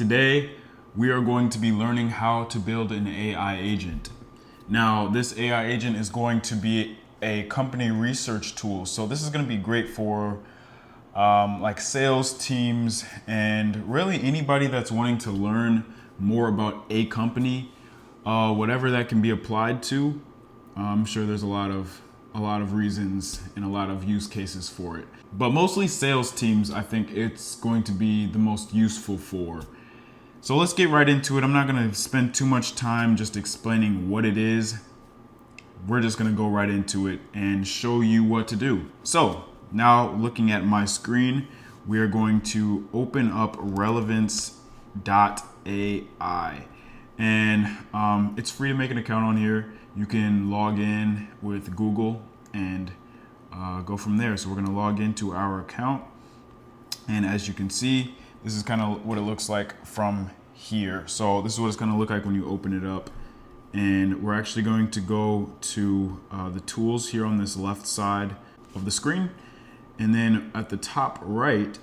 Today, we are going to be learning how to build an AI agent. Now, this AI agent is going to be a company research tool. So this is going to be great for like sales teams and really anybody that's wanting to learn more about a company, whatever that can be applied to. I'm sure there's a lot of reasons and a lot of use cases for it. But mostly sales teams, I think it's going to be the most useful for. So let's get right into it. I'm not going to spend too much time just explaining what it is. We're just going to go right into it and show you what to do. So now looking at my screen, we are going to open up relevance.ai. And it's free to make an account on here. You can log in with Google and go from there. So we're going to log into our account. And as you can see, this is kind of what it looks like from here. So this is what it's going to look like when you open it up. And we're actually going to go to the tools here on this left side of the screen. And then at the top right,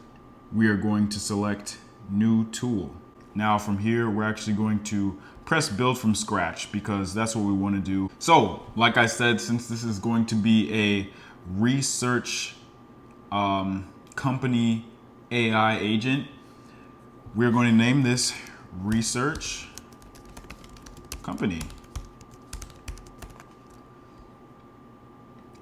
we are going to select new tool. Now from here, we're actually going to press build from scratch because that's what we want to do. So like I said, since this is going to be a research company AI agent, we're going to name this research company.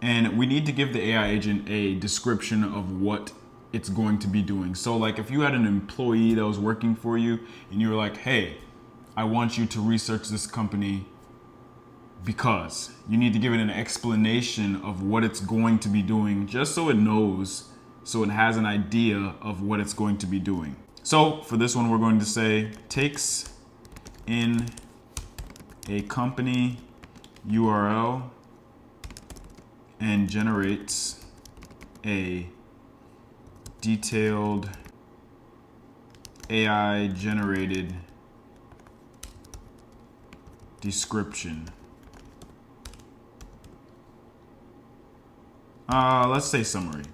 And we need to give the AI agent a description of what it's going to be doing. So like if you had an employee that was working for you and you were like, hey, I want you to research this company because you need to give it an explanation of what it's going to be doing just so it knows, so it has an idea of what it's going to be doing. So for this one, we're going to say takes in a company URL and generates a detailed AI generated description. Let's say summary.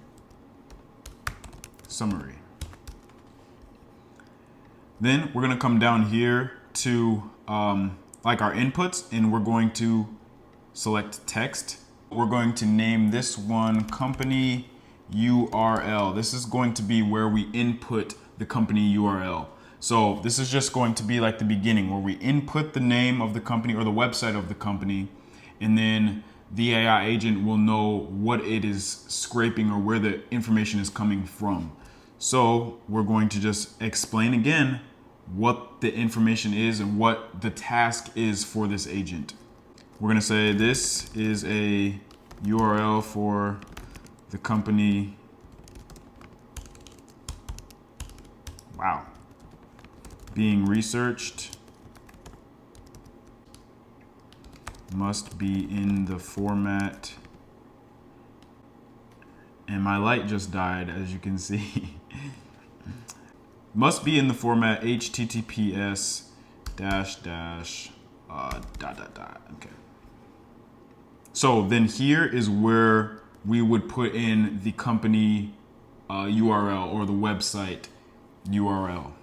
Then we're going to come down here to like our inputs, and we're going to select text. We're going to name this one company URL. This is going to be where we input the company URL. So this is just going to be like the beginning where we input the name of the company or the website of the company, and then the AI agent will know what it is scraping or where the information is coming from. So we're going to just explain again what the information is and what the task is for this agent. We're going to say this is a URL for the company. Wow. Being researched must be in the format. And my light just died, as you can see. Must be in the format HTTPS Okay. So then here is where we would put in the company URL or the website URL.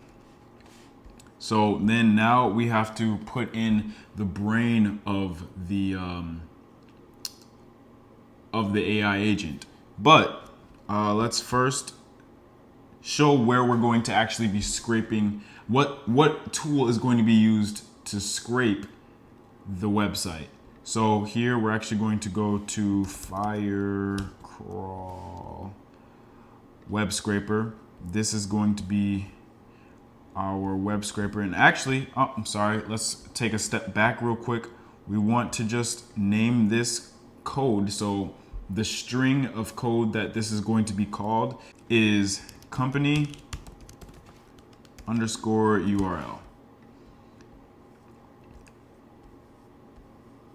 So then now we have to put in the brain of the AI agent. But let's first show where we're going to actually be scraping, what tool is going to be used to scrape the website. So here we're actually going to go to firecrawl web scraper. This is going to be our web scraper. And actually, I'm sorry, let's take a step back real quick. We want to just name this code. So the string of code that this is going to be called is company _URL.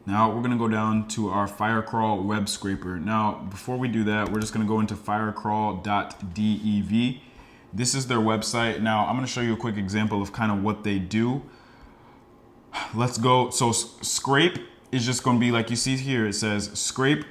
Now we're going to go down to our firecrawl web scraper. Now, before we do that, we're just going to go into firecrawl.dev. This is their website. Now I'm going to show you a quick example of kind of what they do. Let's go. So scrape is just going to be like you see here. It says scrape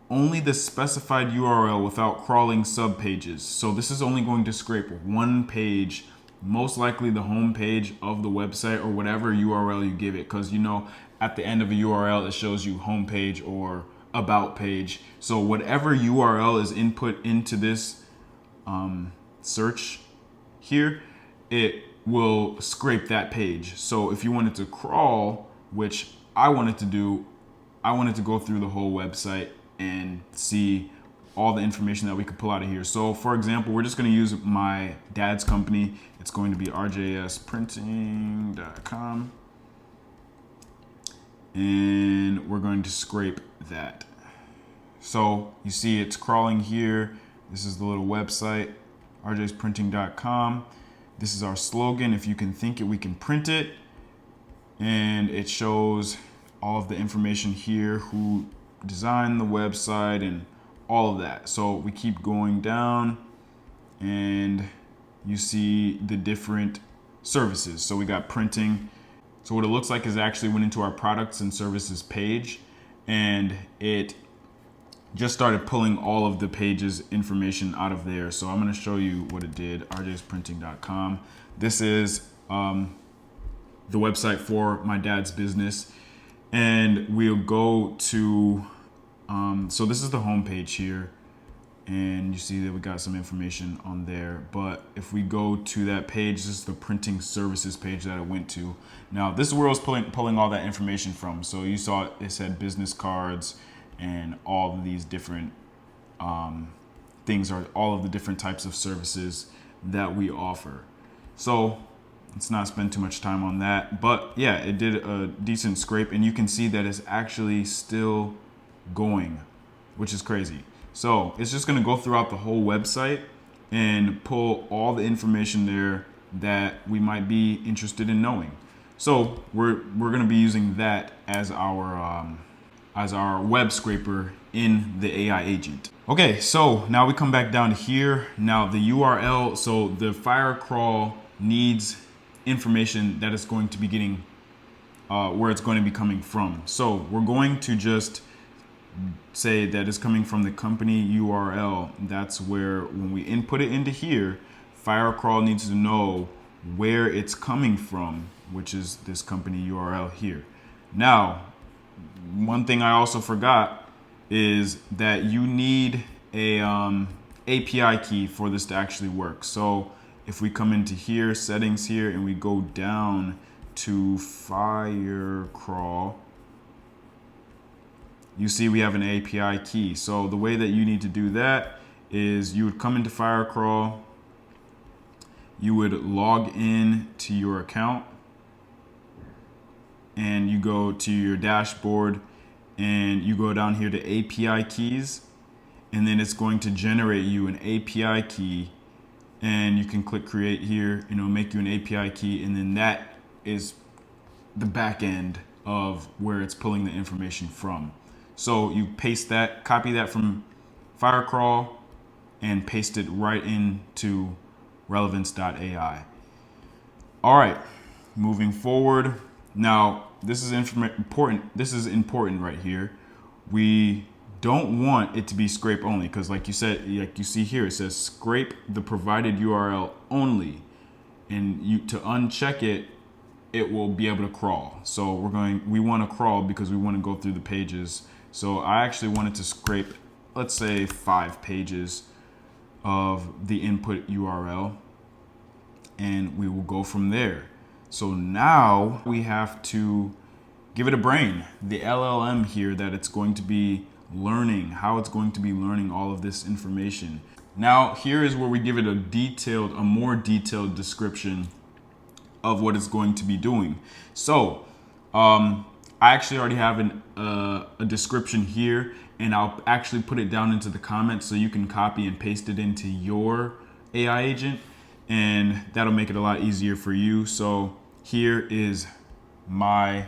only the specified URL without crawling sub pages. So this is only going to scrape one page most likely the home page of the website or whatever URL you give it, because you know at the end of a URL it shows you home page or about page. So whatever URL is input into this search here, it will scrape that page. So if you wanted to crawl, which I wanted to do, I wanted to go through the whole website and see all the information that we could pull out of here. So for example, we're just going to use my dad's company. It's going to be rjsprinting.com. And we're going to scrape that. So you see it's crawling here. This is the little website, rjsprinting.com. This is our slogan. If you can think it, we can print it. And it shows all of the information here, who designed the website and all of that. So we keep going down and you see the different services. So we got printing. So what it looks like is it actually went into our products and services page, and it just started pulling all of the pages information out of there. So I'm going to show you what it did. rjsprinting.com. This is the website for my dad's business, and we'll go to so this is the home page here, and you see that we got some information on there. But if we go to that page, this is the printing services page that it went to. Now this is where I was pulling all that information from. So you saw it said business cards and all of these different things, are all of the different types of services that we offer. So let's not spend too much time on that. But yeah, it did a decent scrape, and you can see that it's actually still going, which is crazy. So it's just going to go throughout the whole website and pull all the information there that we might be interested in knowing. So we're going to be using that as our web scraper in the AI agent. Okay, so now we come back down here. Now the URL, so the firecrawl needs information that is going to be getting where it's going to be coming from. So we're going to just say that it's coming from the company URL. That's where, when we input it into here, firecrawl needs to know where it's coming from, which is this company URL here. Now, one thing I also forgot is that you need a API key for this to actually work. So if we come into here, settings here, and we go down to firecrawl, you see we have an API key. So the way that you need to do that is you would come into firecrawl, you would log in to your account, and you go to your dashboard and you go down here to API keys, and then it's going to generate you an API key, and you can click create here and it'll make you an API key, and then that is the back end of where it's pulling the information from. So you paste that, copy that from firecrawl and paste it right into relevance.ai. All right, moving forward. Now, this is important. This is important right here. We don't want it to be scrape only, because like you said, like you see here, it says scrape the provided URL only, and you to uncheck it, it will be able to crawl. So we want to crawl because we want to go through the pages. So I actually wanted to scrape, let's say 5 pages of the input URL, and we will go from there. So now we have to give it a brain, the LLM here that it's going to be learning, how it's going to be learning all of this information. Now here is where we give it a more detailed description of what it's going to be doing. So I actually already have a description here, and I'll actually put it down into the comments so you can copy and paste it into your AI agent, and that'll make it a lot easier for you. So here is my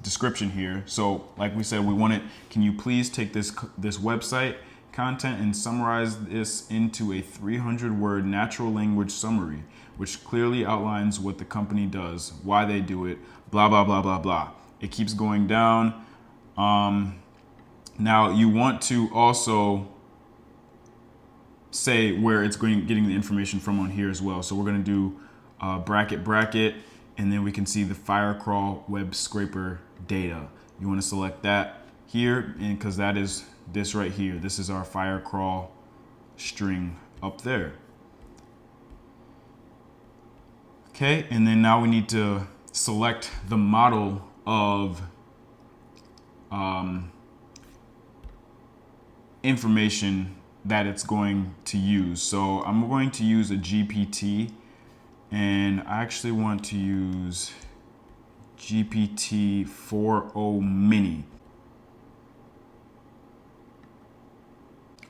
description here. So like we said, we want it, can you please take this website content and summarize this into a 300-word natural language summary, which clearly outlines what the company does, why they do it, blah, blah, blah, blah, blah. It keeps going down. Now you want to also say where it's getting the information from on here as well. So we're going to do bracket, and then we can see the firecrawl web scraper data. You want to select that here, and because that is this right here. This is our firecrawl string up there. Okay, and then now we need to select the model of information that it's going to use. So I'm going to use a GPT, and I actually want to use GPT-4o mini.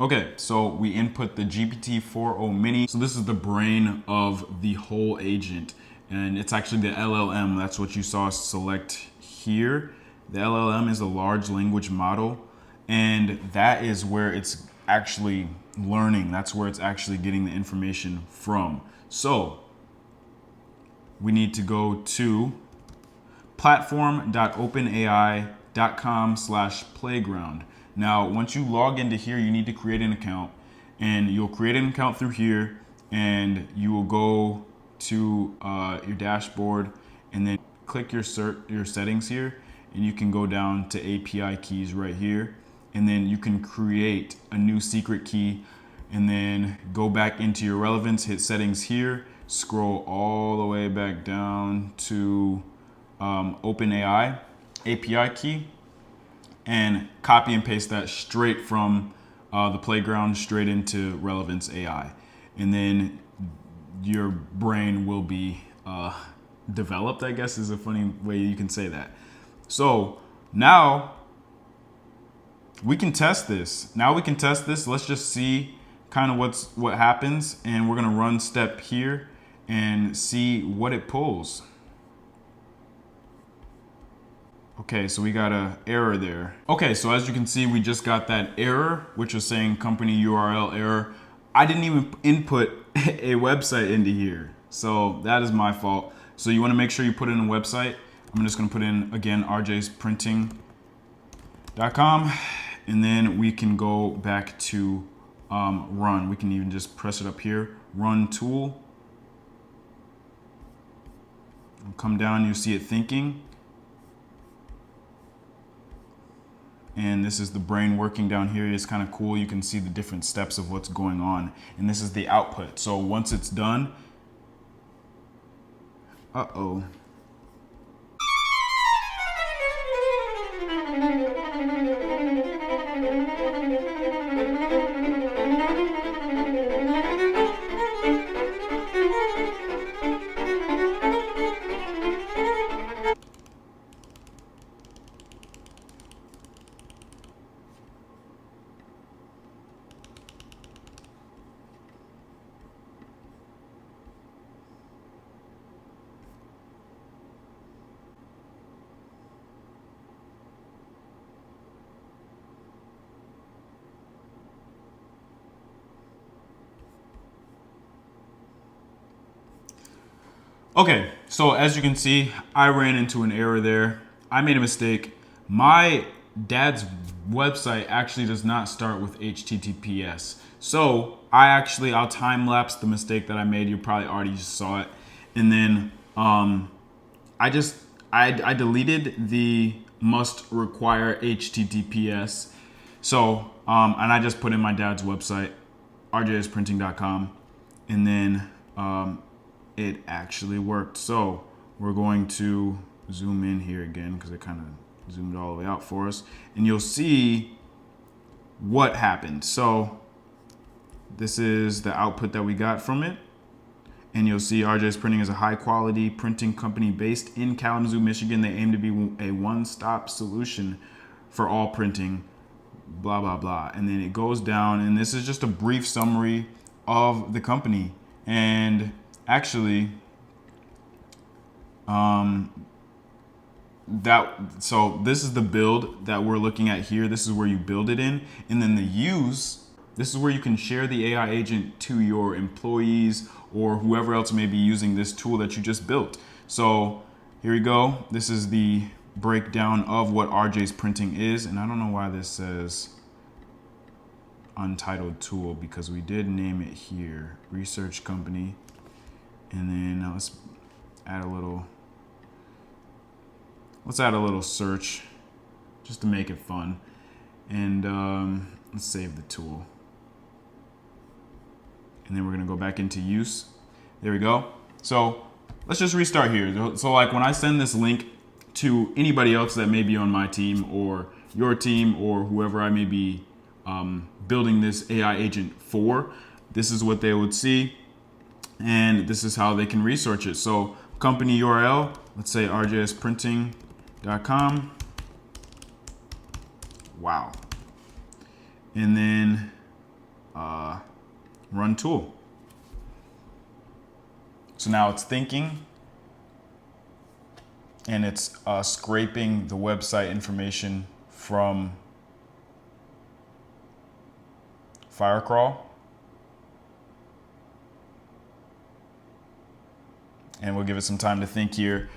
Okay, so we input the GPT-4o mini. So this is the brain of the whole agent, and it's actually the LLM. That's what you saw us select here. The LLM is a large language model, and that is where it's actually learning. That's where it's actually getting the information from. So we need to go to platform.openai.com/playground. Now, once you log into here, you need to create an account, and you'll create an account through here, and you will go to your dashboard, and then click your settings here, and you can go down to API keys right here, and then you can create a new secret key, and then go back into your relevance, hit settings here, scroll all the way back down to OpenAI API key, and copy and paste that straight from the playground straight into Relevance AI. And then your brain will be developed, I guess is a funny way you can say that. So now we can test this. Let's just see kind of what happens. And we're gonna run step here and see what it pulls. Okay, so we got an error there. Okay, so as you can see, we just got that error, which was saying company URL error. I didn't even input a website into here. So that is my fault. So you wanna make sure you put in a website. I'm just gonna put in, again, rjsprinting.com, and then we can go back to run. We can even just press it up here, run tool. Come down, you see it thinking. And this is the brain working down here. It's kind of cool. You can see the different steps of what's going on. And this is the output. So once it's done, uh-oh. Okay, so as you can see, I ran into an error there. I made a mistake. My dad's website actually does not start with HTTPS. So I'll time lapse the mistake that I made. You probably already saw it. And then I deleted the must require HTTPS. So, and I just put in my dad's website, rjsprinting.com, and then it actually worked. So we're going to zoom in here again because it kind of zoomed all the way out for us, and you'll see what happened. So this is the output that we got from it, and you'll see RJ's Printing is a high quality printing company based in Kalamazoo, Michigan. They aim to be a one-stop solution for all printing, blah, blah, blah. And then it goes down, and this is just a brief summary of the company. And actually, so this is the build that we're looking at here. This is where you build it in. And then the use, this is where you can share the AI agent to your employees or whoever else may be using this tool that you just built. So here we go. This is the breakdown of what RJ's Printing is. And I don't know why this says untitled tool because we did name it here, research company. And then let's add a little search just to make it fun. And let's save the tool. And then we're gonna go back into use. There we go. So let's just restart here. So like when I send this link to anybody else that may be on my team or your team or whoever I may be building this AI agent for, this is what they would see. And this is how they can research it. So company URL, let's say rjsprinting.com. Wow. And then run tool. So now it's thinking and it's scraping the website information from firecrawl. And we'll give it some time to think here.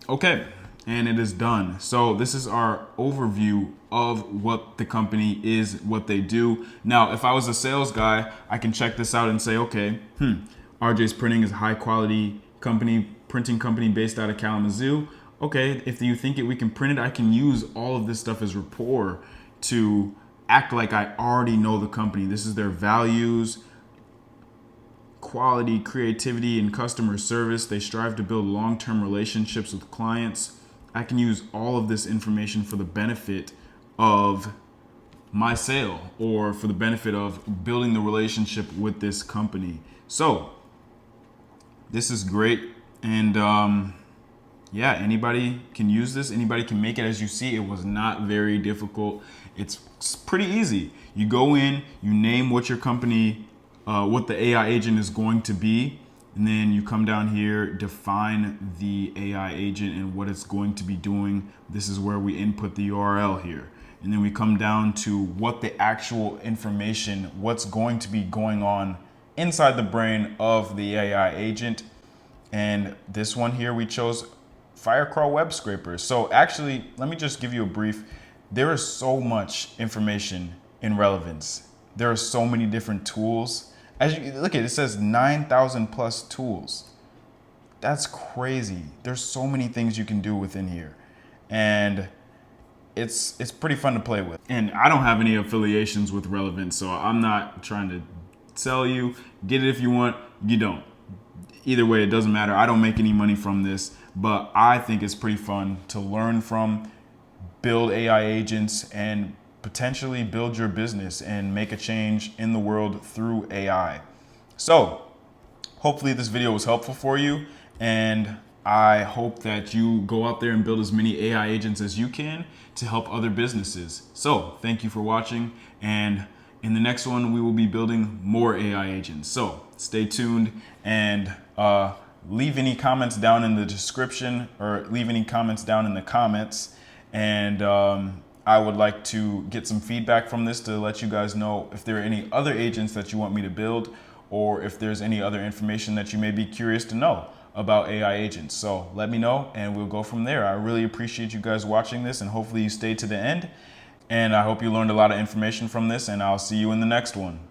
Okay, and it is done. So this is our overview of what the company is, what they do. Now, if I was a sales guy, I can check this out and say, okay, RJ's Printing is a high quality printing company based out of Kalamazoo. Okay, if you think we can print it, I can use all of this stuff as rapport to act like I already know the company. This is their values, quality, creativity, and customer service. They strive to build long-term relationships with clients. I can use all of this information for the benefit of my sale or for the benefit of building the relationship with this company. So this is great. And yeah, anybody can use this. Anybody can make it. As you see, it was not very difficult. It's pretty easy. You go in, you name what your company what the AI agent is going to be, and then you come down here, define the AI agent and what it's going to be doing. This is where we input the URL here. And then we come down to what the actual information, what's going to be going on inside the brain of the AI agent. And this one here, we chose firecrawl web scrapers. So actually, let me just give you a brief. There is so much information in relevance. There are so many different tools. As you look at it, it says 9,000 plus tools. That's crazy. There's so many things you can do within here. And it's pretty fun to play with. And I don't have any affiliations with Relevance, so I'm not trying to sell you. Get it if you want, you don't. Either way, it doesn't matter. I don't make any money from this, but I think it's pretty fun to learn from, build AI agents, and potentially build your business and make a change in the world through AI. So hopefully this video was helpful for you, and I hope that you go out there and build as many AI agents as you can to help other businesses. So thank you for watching, and in the next one we will be building more AI agents. So stay tuned and leave any comments down in the description or leave any comments down in the comments, and I would like to get some feedback from this to let you guys know if there are any other agents that you want me to build, or if there's any other information that you may be curious to know about AI agents. So let me know and we'll go from there. I really appreciate you guys watching this, and hopefully you stayed to the end. And I hope you learned a lot of information from this, and I'll see you in the next one.